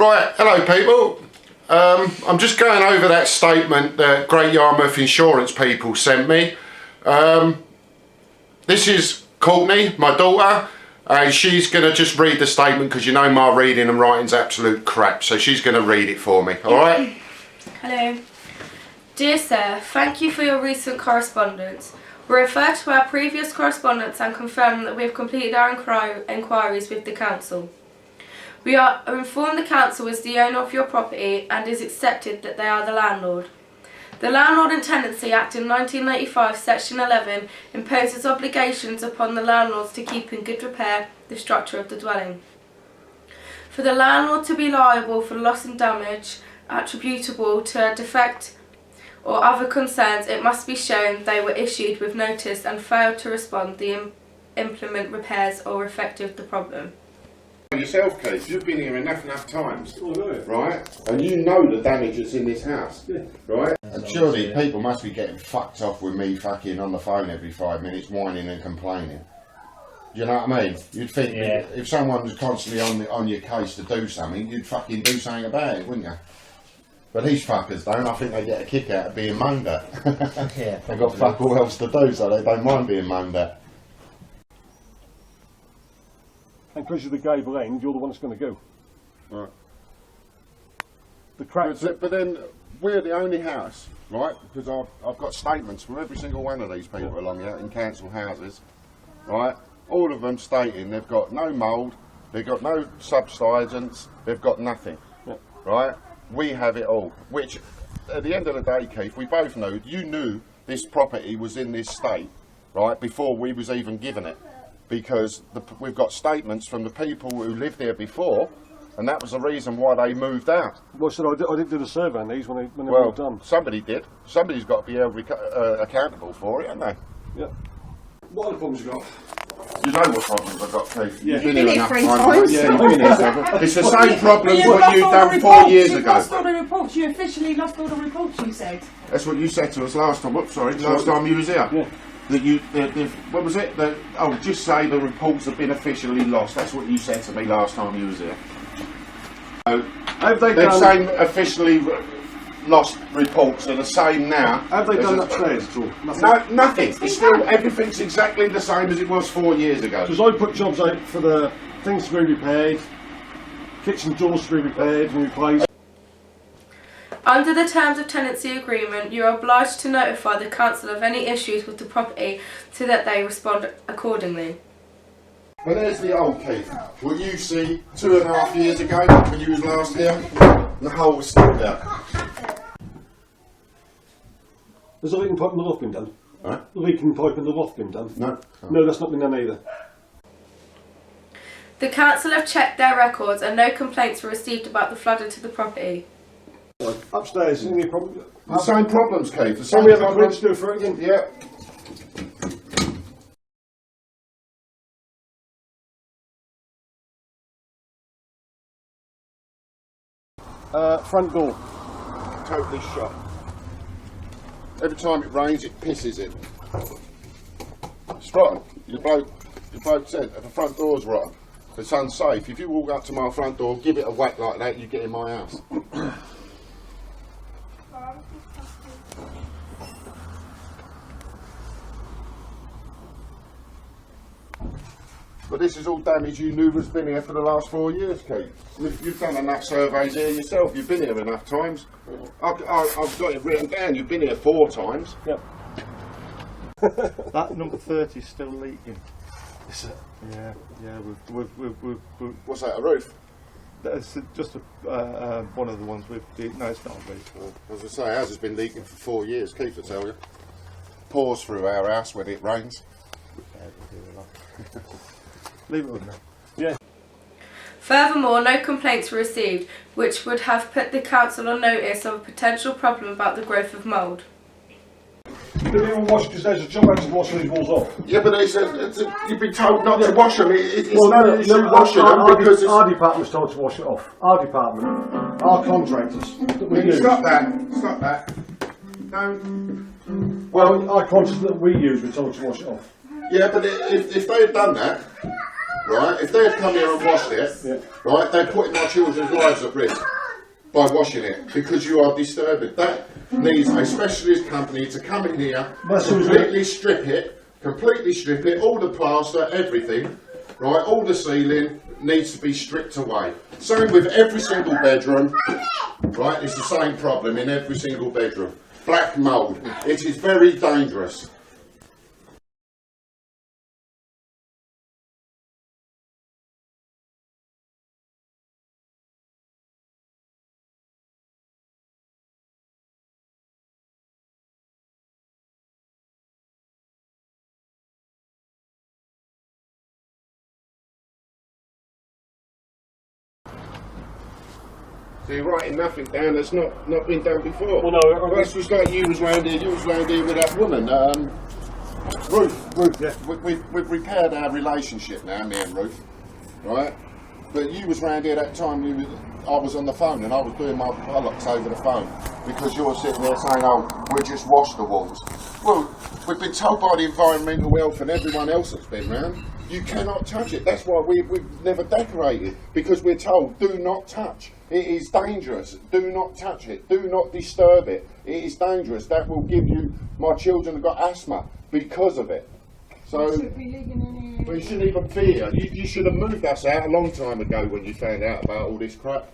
Right, hello people. I'm just going over that statement that Great Yarmouth insurance people sent me. This is Courtney, my daughter, and she's going to just read the statement because you know my reading and writing's absolute crap, so she's going to read it for me, alright? Hello. Dear Sir, thank you for your recent correspondence. We refer to our previous correspondence and confirm that we have completed our inquiries with the Council. We are informed the Council is the owner of your property and is accepted that they are the landlord. The Landlord and Tenancy Act in 1985, Section 11, imposes obligations upon the landlords to keep in good repair the structure of the dwelling. For the landlord to be liable for loss and damage attributable to a defect or other concerns, it must be shown they were issued with notice and failed to respond to implement repairs or effective the problem. Yourself, Keith, you've been here enough times, right? And you know the damage that's in this house, right? And surely people must be getting fucked off with me fucking on the phone every 5 minutes, whining and complaining. Do you know what I mean? You'd think if someone was constantly on your case to do something, you'd fucking do something about it, wouldn't you? But these fuckers don't. I think they get a kick out of being moaned at. They've got fuck all else to do, so they don't mind being moaned at. And because you're the gable end, you're the one that's going to go. Right. The cracks. But then we're the only house, right? Because I've got statements from every single one of these people along here in council houses, right? All of them stating they've got no mould, they've got no subsidence, they've got nothing, right? We have it all. Which, at the end of the day, Keith, we both know. You knew this property was in this state, right? Before we was even given it. Because we've got statements from the people who lived there before, and that was the reason why they moved out. Well, so I didn't do the survey on these when they were done. Somebody did. Somebody's got to be held accountable for it, haven't they? Yeah. What other problems you got? You know what problems I've got, Keith. Yeah. You've been here enough times. Yeah, you've been here several. It's the same problem what you've done 4 years ago. You lost all the reports. You officially lost all the reports, you said. That's what you said to us last time. Oops, sorry, last time you was here. Yeah. That what was it? Just say the reports have been officially lost. That's what you said to me last time you was here. So, they're saying officially lost reports are the same now. Have they done upstairs at all? Nothing. No, nothing. It's still everything's exactly the same as it was 4 years ago. Because I put jobs out for the things to be repaired, kitchen doors to be repaired and replaced. Under the terms of tenancy agreement, you are obliged to notify the council of any issues with the property so that they respond accordingly. Well, there's the old Keith. What you see 2.5 years ago when you was last here, the hole was still there. Has the leaking pipe in the loft been done? Right? The leaking pipe in the loft been done? No. No, that's not been done either. The council have checked their records and no complaints were received about the flooding to the property. Upstairs, any problem? The same problems, Keith. The same we have a problems. to do for it again? Yeah. Front door. Totally shot. Every time it rains, it pisses in. It's rotten. Your bloke said if the front door's rotten, it's unsafe. If you walk up to my front door, give it a whack like that, you get in my house. But this is all damage you knew has been here for the last 4 years, Keith. You've done enough surveys here yourself. You've been here enough times. I've got it written down. You've been here 4 times. Yep. That number 30 is still leaking. Is it? Yeah, we've What's that, a roof? that's just one of the ones we've. No, it's not a roof. As I say, ours has been leaking for 4 years, Keith, I tell you. Pours through our house when it rains. Leave it with me. Yeah. Furthermore, no complaints were received, which would have put the council on notice of a potential problem about the growth of mould. Didn't even wash because there's a job out to wash these walls off. Yeah, but you've been told not to wash them. It's Well, no issue washing them because our department's told to wash it off. Our department, our contractors. That we use. Stop that. No. Well, our contractors that we use, we're told to wash it off. Yeah, but if they had done that, right, if they'd come here and washed it, right, they're putting my children's lives at risk by washing it, because you are disturbing. That needs a specialist company to come in here, completely strip it, all the plaster, everything, right, all the ceiling needs to be stripped away. Same with every single bedroom, right, it's the same problem in every single bedroom. Black mould, it is very dangerous. So you're writing nothing down that's not been done before. Well, no, That's just like you was round here with that woman, Ruth, yeah. We've repaired our relationship now, me and Ruth, right? But you was round here that time I was on the phone and I was doing my bollocks over the phone because you're sitting there saying, oh, we'll just wash the walls. Well, we've been told by the environmental health and everyone else that's been round, you cannot touch it. That's why we've never decorated, because we're told, do not touch. It is dangerous. Do not touch it. Do not disturb it. It is dangerous. That will give you, my children have got asthma because of it. So, well, you shouldn't even be here. You should have moved us out a long time ago when you found out about all this crap.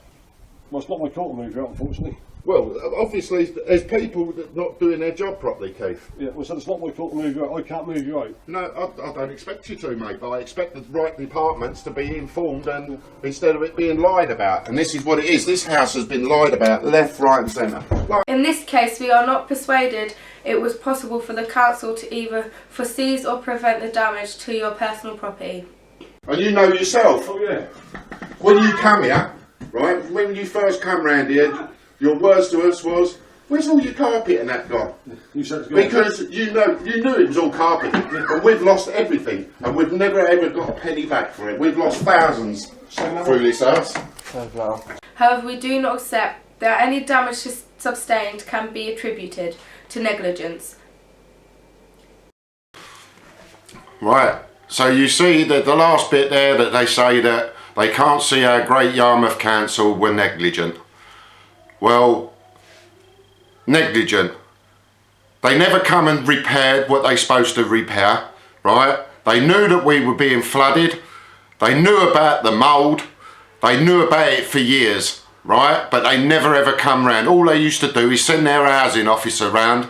Well, it's not my call to move you out, unfortunately. Well, obviously, there's people that are not doing their job properly, Keith. Yeah, well, so it's not my call to move you out. I can't move you out. No, I don't expect you to, mate, but I expect the right departments to be informed and instead of it being lied about. And this is what it is. This house has been lied about left, right and centre. In this case, we are not persuaded it was possible for the council to either foresee or prevent the damage to your personal property. And you know yourself, Oh, yeah. when you come here, right, when you first come round here, your words to us was, where's all your carpet and that gone? You said it's gone. Because you knew it was all carpet, and we've lost everything, and we've never ever got a penny back for it. We've lost thousands through this house. However, we do not accept that any damage sustained can be attributed to negligence. Right, so you see that the last bit there that they say that they can't see how Great Yarmouth Council were negligent. Well, negligent. They never come and repaired what they're supposed to repair, right? They knew that we were being flooded. They knew about the mould. They knew about it for years, right? But they never ever come round. All they used to do is send their housing officer round,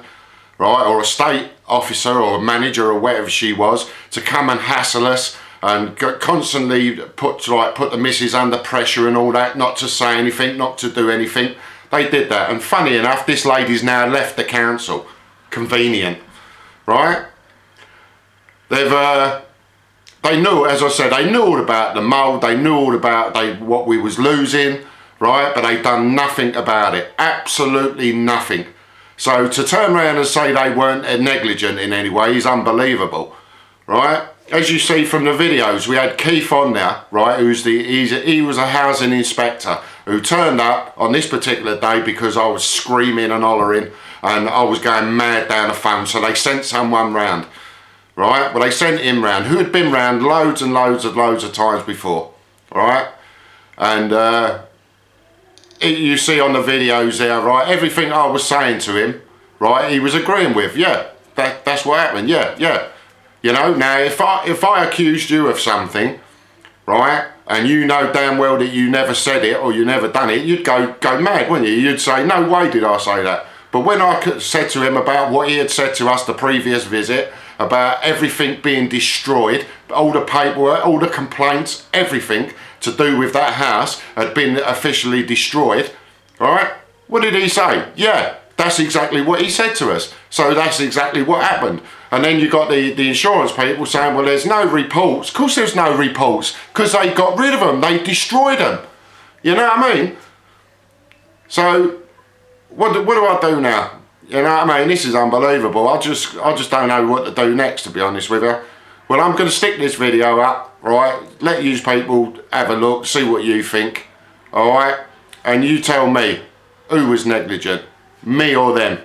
right? Or a state officer or a manager or whatever she was to come and hassle us and constantly put the missus under pressure and all that, not to say anything, not to do anything. They did that, and funny enough, this lady's now left the council. Convenient, right? They knew, as I said, they knew all about the mould, they knew all about what we was losing, right? But they done nothing about it, absolutely nothing. So to turn around and say they weren't negligent in any way is unbelievable, right? As you see from the videos, we had Keith on there, right? He was a housing inspector who turned up on this particular day because I was screaming and hollering and I was going mad down the phone. So they sent someone round, right? Well, they sent him round, who had been round loads and loads of times before, right? And you see on the videos there, right? Everything I was saying to him, right? He was agreeing with, yeah, that's what happened, yeah. You know, now if I accused you of something, right, and you know damn well that you never said it or you never done it, you'd go mad, wouldn't you? You'd say, no way did I say that. But when I said to him about what he had said to us the previous visit, about everything being destroyed, all the paperwork, all the complaints, everything to do with that house had been officially destroyed, right? What did he say? Yeah, that's exactly what he said to us. So that's exactly what happened. And then you got the insurance people saying, well, there's no reports. Of course there's no reports, because they got rid of them. They destroyed them. You know what I mean? So what do I do now? You know what I mean? This is unbelievable. I just don't know what to do next, to be honest with you. Well, I'm going to stick this video up, right? Let you people have a look, see what you think, all right? And you tell me, who was negligent, me or them?